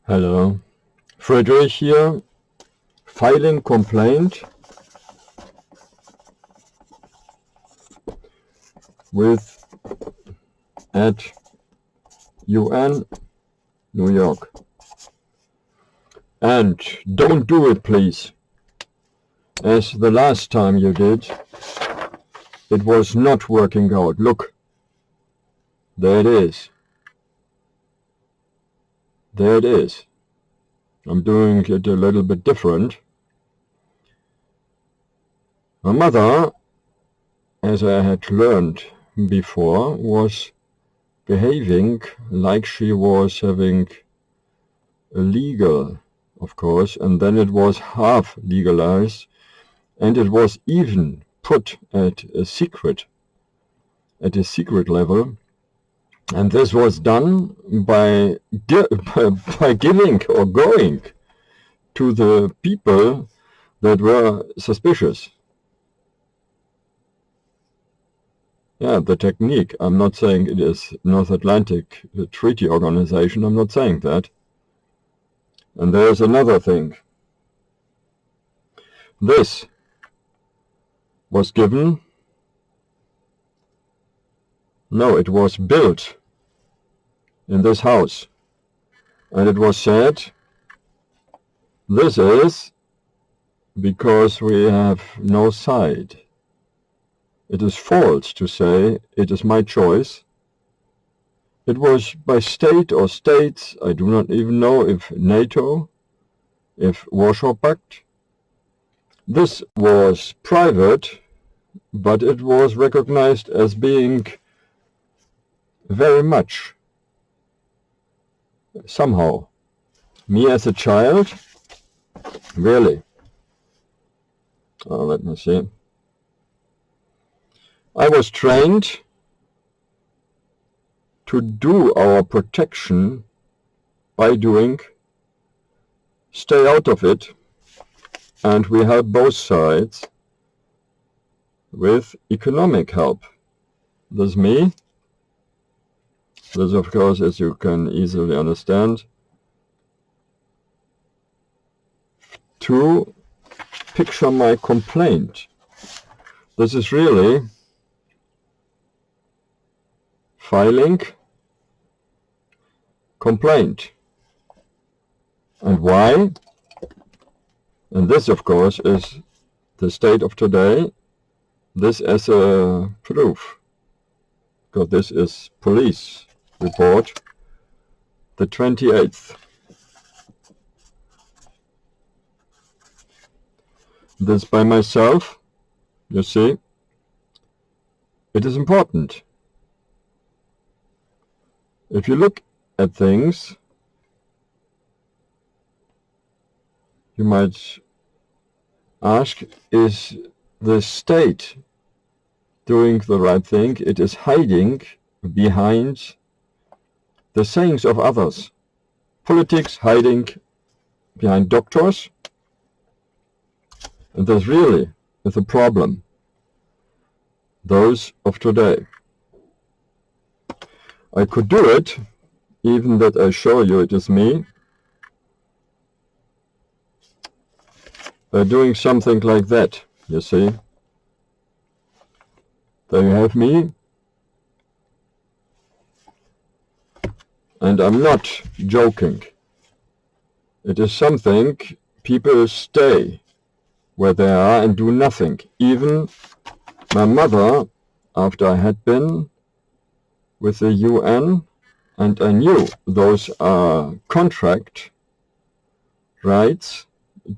Hello, Friedrich here, filing complaint with at UN, New York. And don't do it, please. As the last time you did, it was not working out. Look, there it is. There it is. I'm doing it a little bit different. My mother, as I had learned before, was behaving like she was having a legal, of course, and then it was half legalized, and it was even put at a secret level. And this was done by giving or going to the people that were suspicious. Yeah, the technique. I'm not saying it is North Atlantic Treaty Organization. I'm not saying that. And there's another thing. This was given. No, it was built in this house. And it was said, this is because we have no side. It is false to say it is my choice. It was by state or states, I do not even know if NATO, if Warsaw Pact. This was private, but it was recognized as being very much, somehow. Me as a child, really. Oh, let me see. I was trained to do our protection by doing, stay out of it, and we help both sides with economic help. That's me. This, of course, as you can easily understand, to picture my complaint. This is really filing complaint. And why? And this, of course, is the state of today. This as a proof, because this is police report, the 28th. This by myself, you see. It is important. If you look at things, you might ask, is the state doing the right thing? It is hiding behind the sayings of others. Politics hiding behind doctors. And this really is a problem. Those of today. I could do it, even that I show you it is me, by doing something like that, you see. There you have me. And I'm not joking. It is something people stay where they are and do nothing. Even my mother, after I had been with the UN, and I knew those are contract rights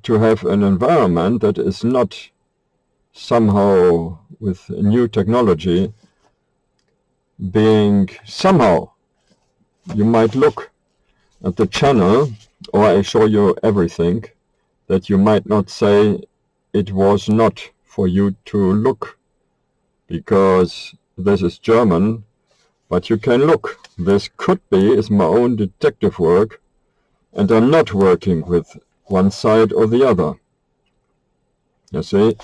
to have an environment that is not somehow with new technology being somehow, you might look at the channel, or I show you everything, that you might not say it was not for you to look, because this is German, but you can look. This could be is my own detective work, and I'm not working with one side or the other. You see,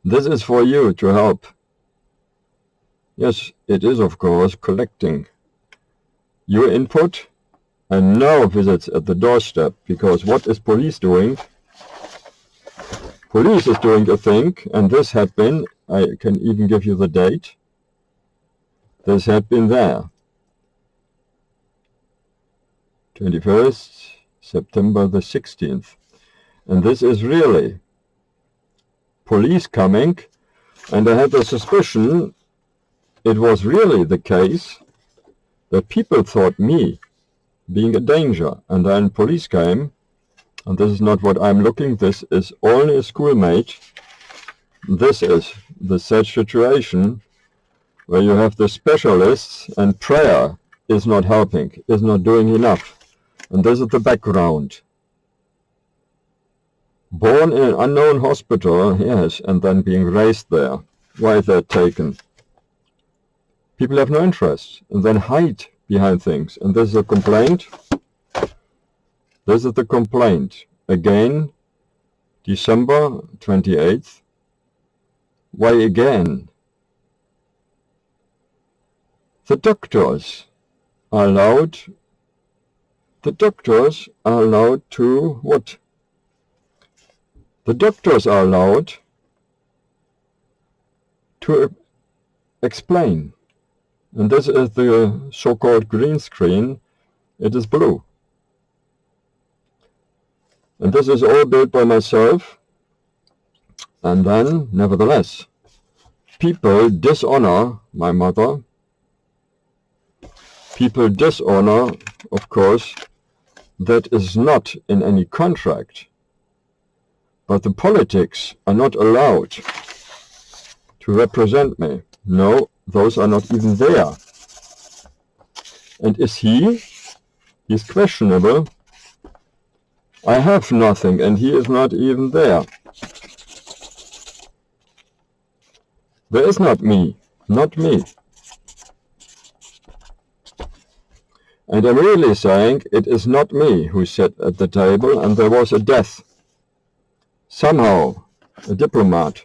this is for you to help. Yes, it is, of course, collecting your input and no visits at the doorstep, because what is police doing? Police is doing a thing, and this had been, I can even give you the date, this had been there. 21st September the 16th. And this is really police coming, and I had the suspicion it was really the case that people thought me being a danger, and then police came, and this is not what I'm looking, this is only a schoolmate. This is the such situation where you have the specialists and prayer is not helping, is not doing enough. And this is the background. Born in an unknown hospital, yes, and then being raised there. Why is that taken? People have no interest, and then hide behind things. And this is a complaint. This is the complaint. Again, December 28th. Why again? The doctors are allowed to what? The doctors are allowed to explain. And this is the so-called green screen. It is blue. And this is all built by myself. And then, nevertheless, people dishonor my mother. People dishonor, of course, that is not in any contract. But the politics are not allowed to represent me. No, those are not even there. And is he? He's questionable. I have nothing, and he is not even there. There is not me, not me. And I'm really saying it is not me who sat at the table, and there was a death. Somehow, a diplomat.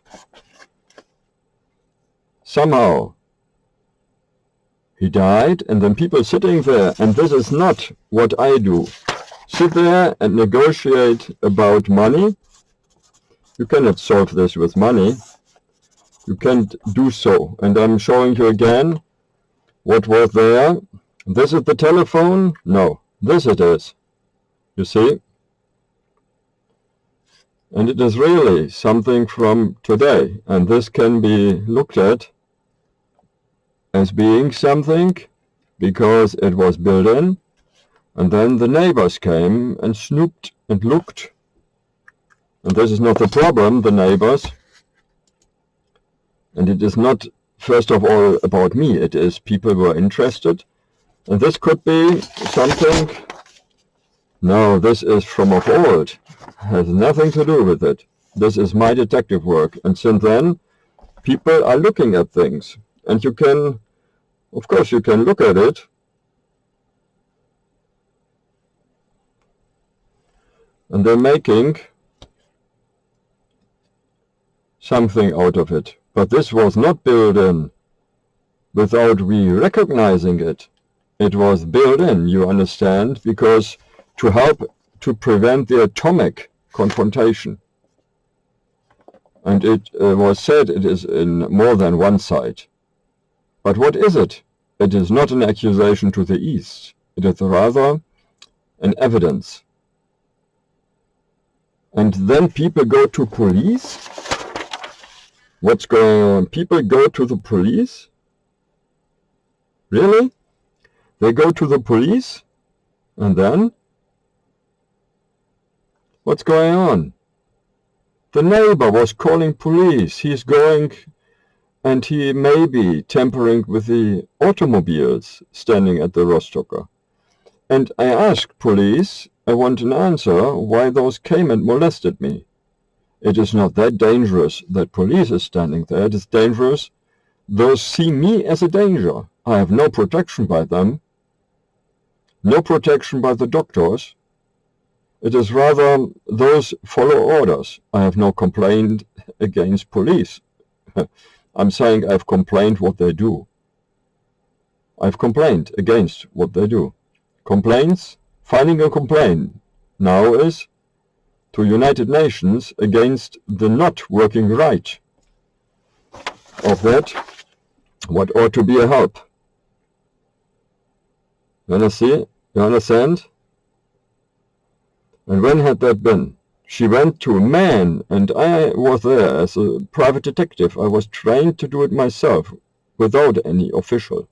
Somehow, he died, and then people sitting there, and this is not what I do. Sit there and negotiate about money. You cannot solve this with money. You can't do so. And I'm showing you again what was there. This is the telephone? No, this it is. You see? And it is really something from today. And this can be looked at as being something because it was built in. And then the neighbors came and snooped and looked. And this is not the problem, the neighbors. And it is not, first of all, about me. It is people were interested. And this could be something. No, this is from of old. Has nothing to do with it. This is my detective work. And since then, people are looking at things. And you can, of course, you can look at it. And they're making something out of it. But this was not built in without we recognizing it. It was built in, you understand, because to help to prevent the atomic confrontation. And it was said it is in more than one site. But what is it? It is not an accusation to the East. It is rather an evidence. And then people go to police? What's going on? People go to the police? Really? They go to the police? And then? What's going on? The neighbor was calling police. He's going and he may be tampering with the automobiles standing at the Rostocker. And I asked police, I want an answer, why those came and molested me. It is not that dangerous that police is standing there. It is dangerous. Those see me as a danger. I have no protection by them. No protection by the doctors. It is rather those follow orders. I have no complaint against police. I'm saying I've complained what they do. I've complained against what they do. Complaints filing a complaint now is to United Nations against the not working right of that, what ought to be a help. You understand? And when had that been? She went to a man, and I was there as a private detective. I was trained to do it myself, without any official.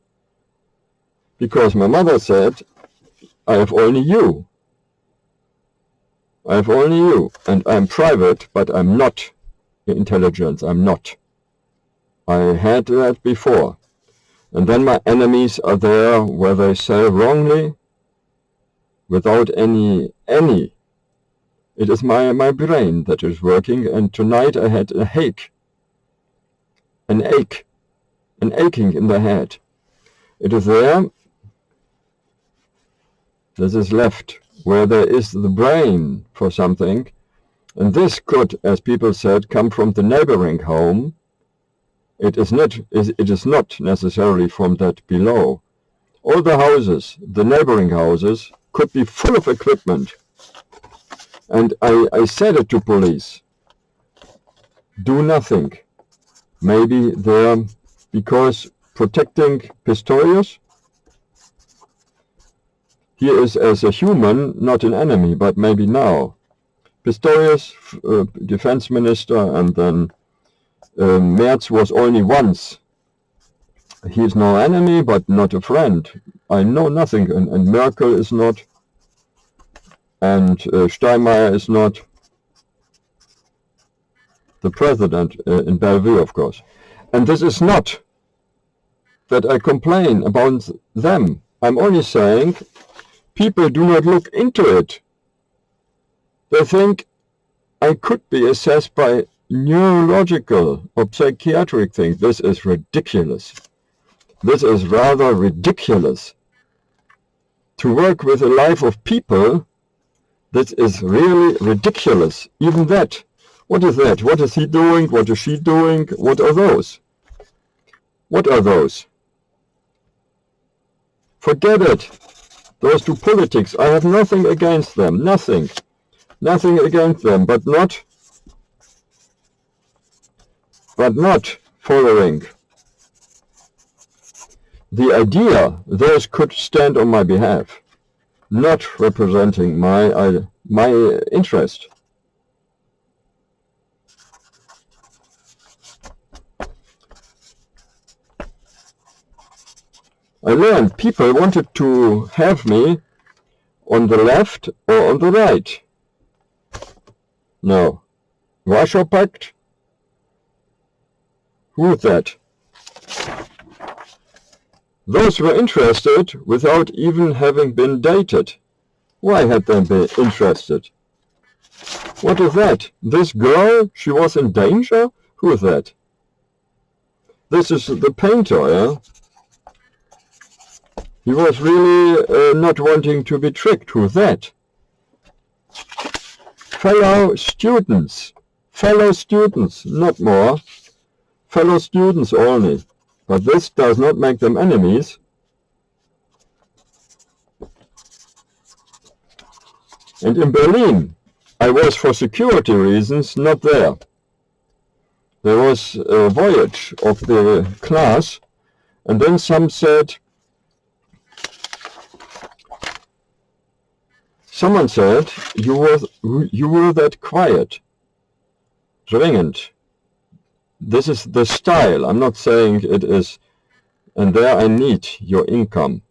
Because my mother said, I have only you. I have only you, and I'm private, but I'm not intelligence, I'm not. I had that before. And then my enemies are there where they say wrongly, without any. It is my brain that is working, and tonight I had an aching in the head. It is there. This is left where there is the brain for something, and this could, as people said, come from the neighboring home. It is not necessarily from that below. All the houses, the neighboring houses, could be full of equipment. And I said it to police. Do nothing. Maybe they're, because protecting Pistorius, he is as a human, not an enemy, but maybe now. Pistorius, defense minister, and then Merz was only once. He is no enemy, but not a friend. I know nothing, and Merkel is not, and Steinmeier is not. The president in Bellevue, of course. And this is not that I complain about them. I'm only saying people do not look into it. They think I could be assessed by neurological or psychiatric things. This is ridiculous. This is rather ridiculous. To work with the life of people, this is really ridiculous. Even that. What is that? What is he doing? What is she doing? What are those? What are those? Forget it. Those two politics, I have nothing against them. Nothing. Nothing against them, but not following. The idea, those could stand on my behalf, not representing my interest. I learned people wanted to have me on the left or on the right. No. Warsaw Pact? Who is that? Those were interested without even having been dated. Why had they been interested? What is that? This girl? She was in danger? Who is that? This is the painter, yeah? He was really not wanting to be tricked. Who's that? Fellow students, not more. Fellow students only. But this does not make them enemies. And in Berlin, I was for security reasons not there. There was a voyage of the class, and then some said, someone said, you were that quiet, dringend. This is the style. I'm not saying it is, and there I need your income,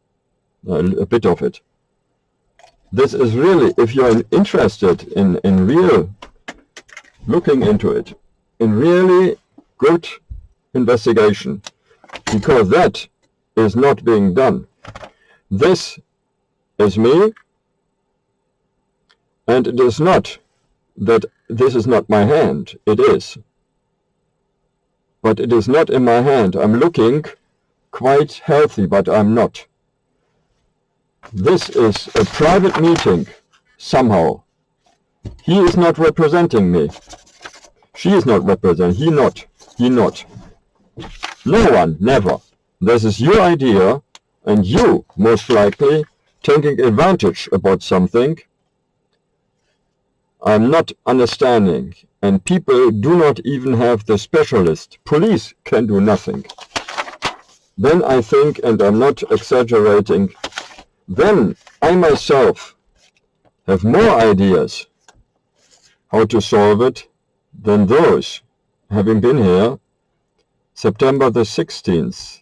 a bit of it. This is really, if you're interested in real looking into it, in really good investigation, because that is not being done. This is me, and it is not that this is not my hand. It is. But it is not in my hand. I'm looking quite healthy, but I'm not. This is a private meeting, somehow. He is not representing me. She is not representing, he not. No one, never. This is your idea, and you, most likely, taking advantage about something I'm not understanding, and people do not even have the specialist. Police can do nothing. Then I think, and I'm not exaggerating, then I myself have more ideas how to solve it than those having been here September the 16th.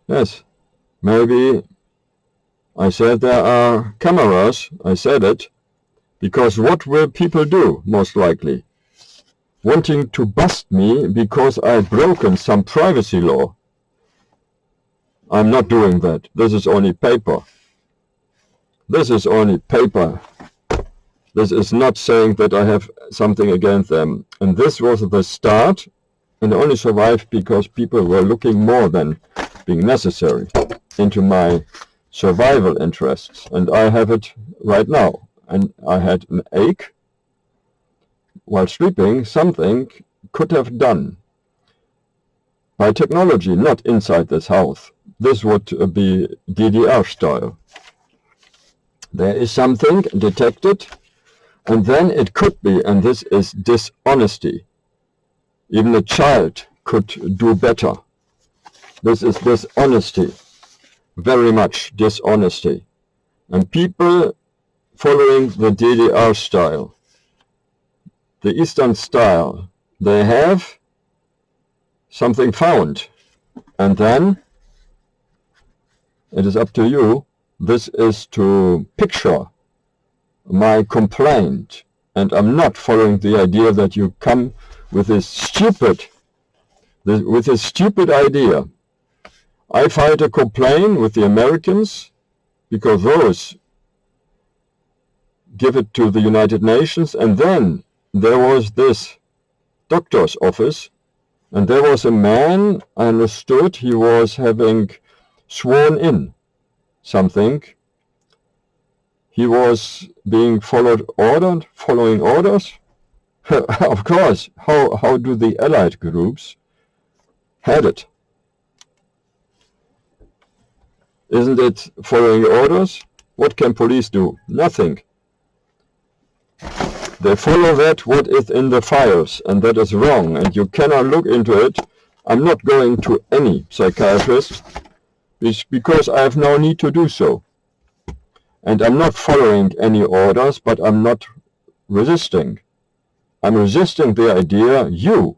Yes, maybe I said there are cameras, I said it, because what will people do, most likely? Wanting to bust me because I've broken some privacy law. I'm not doing that. This is only paper. This is only paper. This is not saying that I have something against them. And this was the start, and I only survived because people were looking more than being necessary into my survival interests. And I have it right now. And I had an ache while sleeping. Something could have done by technology, not inside this house. This would be DDR style. There is something detected, and then it could be, and this is dishonesty. Even a child could do better. This is dishonesty, very much dishonesty. And people following the DDR style, the Eastern style, they have something found, and then it is up to you. This is to picture my complaint, and I'm not following the idea that you come with this stupid idea. I filed a complaint with the Americans because those give it to the United Nations, and then there was this doctor's office, and there was a man, I understood, he was having sworn in something. He was being following orders. Of course, how do the Allied groups had it? Isn't it following orders? What can police do? Nothing. They follow that what is in the files, and that is wrong, and you cannot look into it. I'm not going to any psychiatrist because I have no need to do so. And I'm not following any orders, but I'm not resisting. I'm resisting the idea you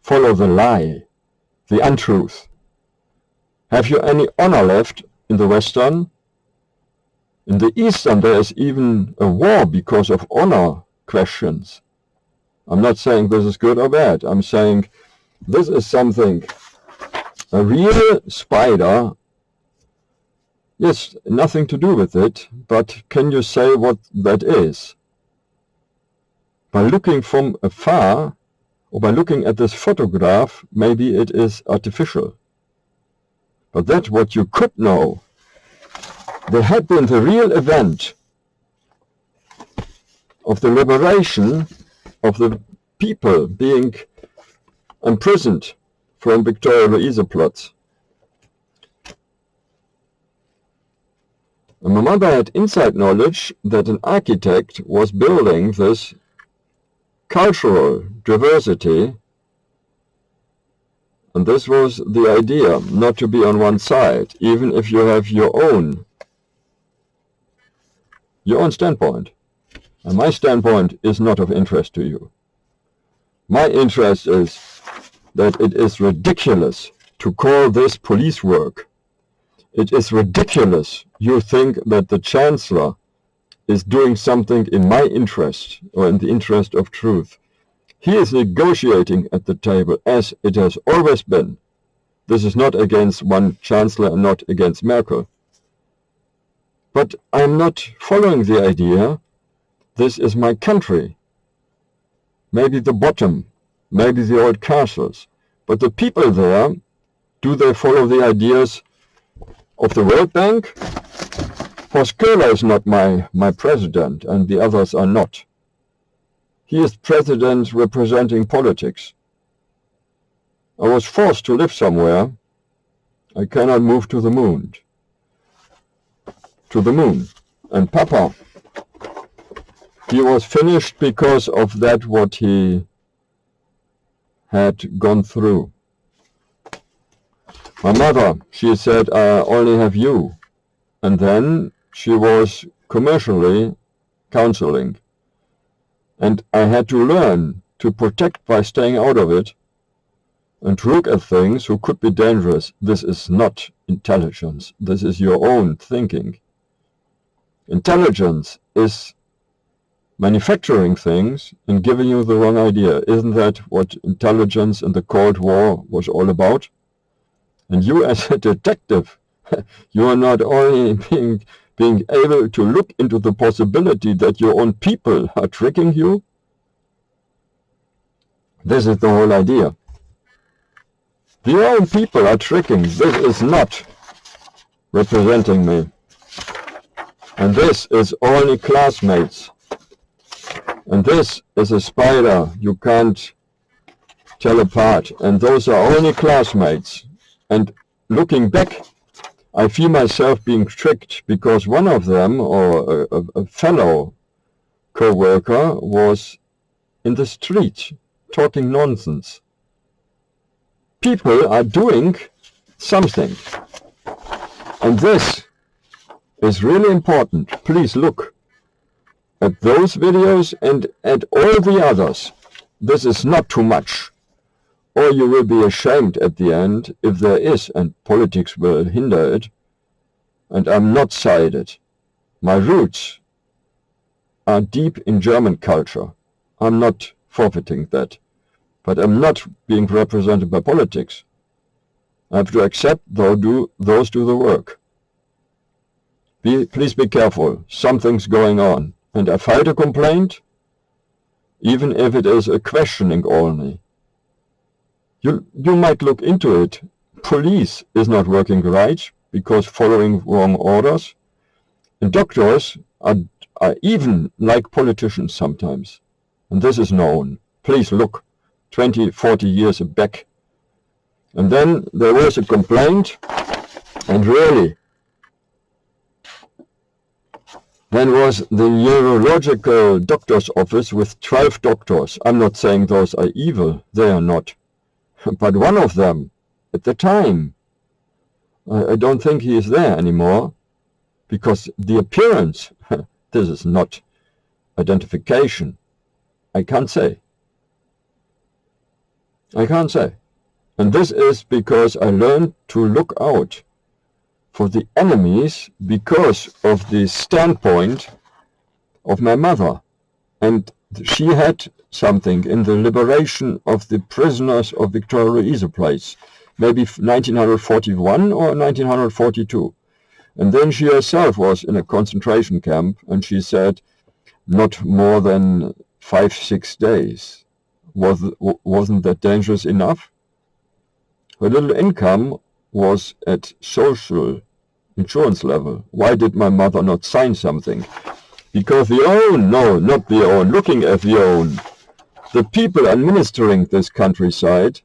follow the lie, the untruth. Have you any honor left in the Western? In the Eastern there is even a war because of honor questions. I'm not saying this is good or bad. I'm saying this is something, a real spider. Yes, nothing to do with it, but can you say what that is? By looking from afar, or by looking at this photograph, maybe it is artificial. But that's what you could know. There had been the real event of the liberation of the people being imprisoned from Victoria-Luise-Platz. And my mother had inside knowledge that an architect was building this cultural diversity, and this was the idea, not to be on one side, even if you have your own standpoint. And my standpoint is not of interest to you. My interest is that it is ridiculous to call this police work. It is ridiculous you think that the Chancellor is doing something in my interest or in the interest of truth. He is negotiating at the table as it has always been. This is not against one Chancellor and not against Merkel. But I'm not following the idea, this is my country. Maybe the bottom, maybe the old castles, but the people there, do they follow the ideas of the World Bank? Horst Köhler is not my president, and the others are not. He is president representing politics. I was forced to live somewhere. I cannot move to the moon. And Papa, he was finished because of that what he had gone through. My mother, she said, I only have you. And then she was commercially counseling. And I had to learn to protect by staying out of it and to look at things who could be dangerous. This is not intelligence. This is your own thinking. Intelligence is manufacturing things and giving you the wrong idea. Isn't that what intelligence in the Cold War was all about? And you as a detective, you are not only being able to look into the possibility that your own people are tricking you. This is the whole idea. Your own people are tricking. This is not representing me. And this is only classmates. And this is a spider you can't tell apart. And those are only classmates. And looking back, I feel myself being tricked because one of them, or a fellow co-worker, was in the street talking nonsense. People are doing something. And this is really important. Please look at those videos and at all the others. This is not too much. Or you will be ashamed at the end if there is, and politics will hinder it. And I'm not sided. My roots are deep in German culture. I'm not forfeiting that. But I'm not being represented by politics. I have to accept those do the work. Please be careful. Something's going on. And I filed a complaint, even if it is a questioning only. You might look into it. Police is not working right because following wrong orders. And doctors are even like politicians sometimes. And this is known. Please look 20, 40 years back. And then there was a complaint, and really, then was the neurological doctor's office with 12 doctors. I'm not saying those are evil. They are not. But one of them, at the time, I don't think he is there anymore, because the appearance, this is not identification. I can't say. And this is because I learned to look out for the enemies because of the standpoint of my mother. And she had something in the liberation of the prisoners of Victoria Louise Place, maybe 1941 or 1942. And then she herself was in a concentration camp, and she said not more than 5-6 days. Wasn't that dangerous enough? Her little income was at social insurance level. Why did my mother not sign something? Because the own, no, not the own, looking at the own, the people administering this countryside,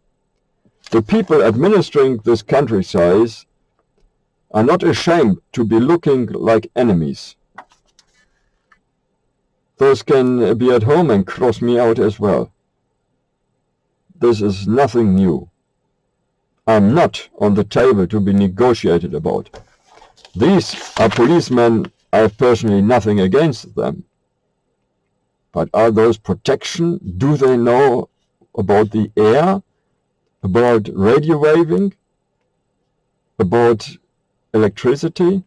are not ashamed to be looking like enemies. Those can be at home and cross me out as well. This is nothing new. I'm not on the table to be negotiated about. These are policemen. I have personally nothing against them. But are those protection? Do they know about the air? About radio waving? About electricity?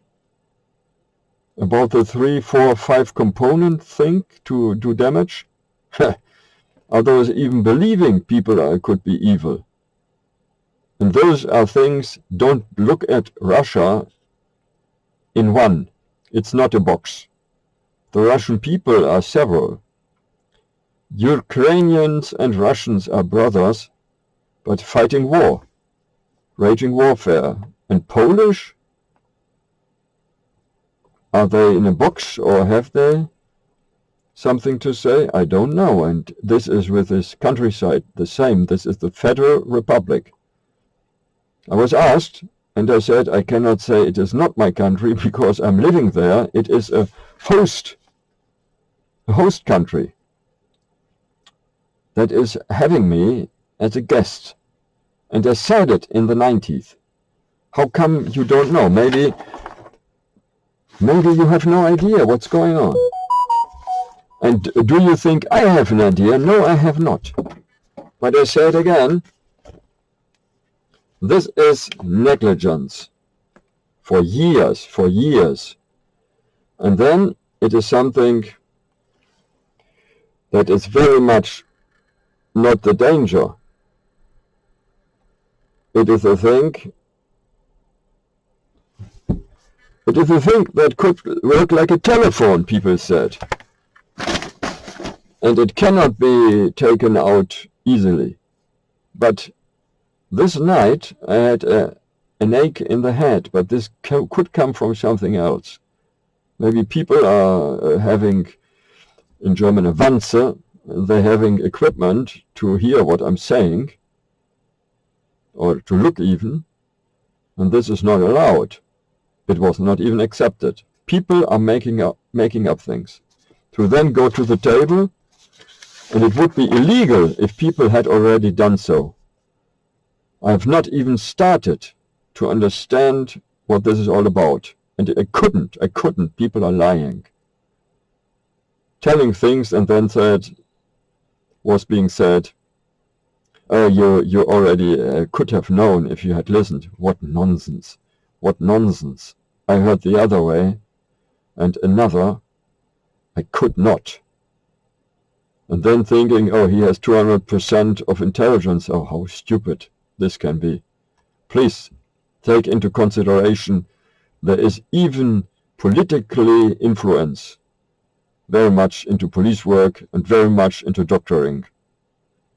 About the 3, 4, 5 component thing to do damage? Are those even believing people could be evil? And those are things, don't look at Russia in one. It's not a box. The Russian people are several. Ukrainians and Russians are brothers, but fighting war, raging warfare. And Polish? Are they in a box, or have they something to say? I don't know. And this is with this countryside the same. This is the Federal Republic. I was asked, and I said I cannot say it is not my country because I'm living there. It is a host country that is having me as a guest. And I said it in the 90s. How come you don't know? Maybe you have no idea what's going on. And do you think I have an idea? No, I have not. But I say it again. This is negligence for years. And then it is something that is very much not the danger. It is a thing that could work like a telephone, people said. And it cannot be taken out easily. But this night I had an ache in the head, but this could come from something else. Maybe people are having, in German, a Wanze, they're having equipment to hear what I'm saying, or to look even, and this is not allowed. It was not even accepted. People are making up things to then go to the table, and it would be illegal if people had already done so. I have not even started to understand what this is all about, and I couldn't. People are lying, telling things, and then was being said, oh, you already could have known if you had listened. What nonsense. What nonsense. I heard the other way, and another, I could not. And then thinking, oh, he has 200% of intelligence. Oh, how stupid this can be. Please take into consideration there is even politically influence very much into police work and very much into doctoring.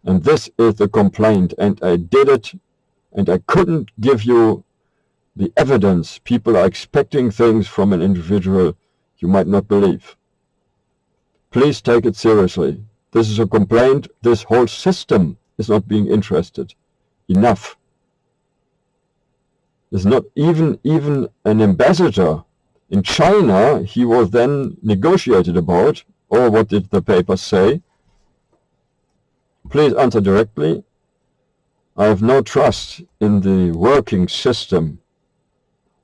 And this is the complaint, and I did it, and I couldn't give you the evidence. People are expecting things from an individual you might not believe. Please take it seriously. This is a complaint. This whole system is not being interested enough. There's not even an ambassador in China. He was then negotiated about, or what did the papers say? Please answer directly. I have no trust in the working system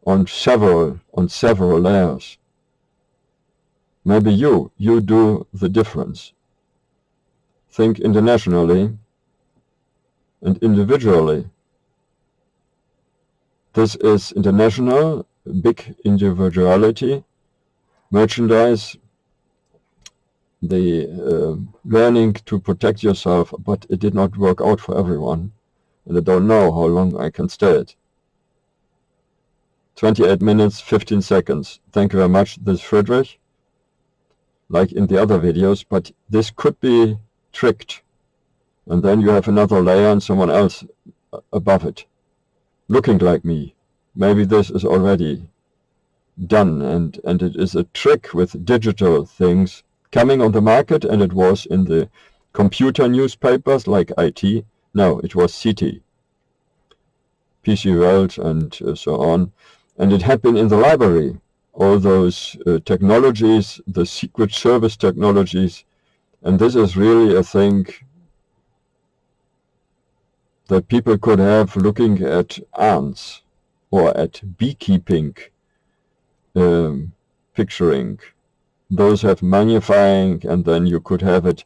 on several layers. Maybe you do the difference. Think internationally and individually. This is international, big individuality, merchandise, the learning to protect yourself, but it did not work out for everyone. And I don't know how long I can stay it. 28 minutes, 15 seconds. Thank you very much. This is Friedrich, like in the other videos, but this could be tricked. And then you have another layer and someone else above it, looking like me. Maybe this is already done, and it is a trick with digital things coming on the market, and it was in the computer newspapers like IT. No, it was CT, PC World, and so on. And it had been in the library, all those technologies, the secret service technologies. And this is really a thing that people could have looking at ants or at beekeeping, picturing. Those have magnifying, and then you could have it,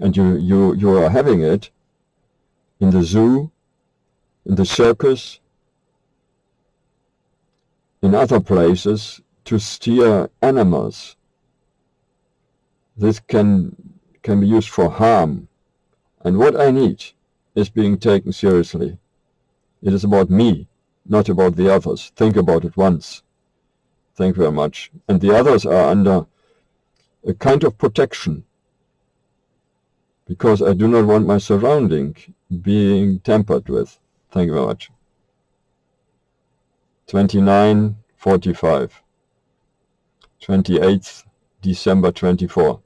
and you are having it in the zoo, in the circus, in other places to steer animals. This can be used for harm. And what I need is being taken seriously. It is about me, not about the others. Think about it once. Thank you very much. And the others are under a kind of protection, because I do not want my surrounding being tampered with. Thank you very much. 29:45, 28th December 24.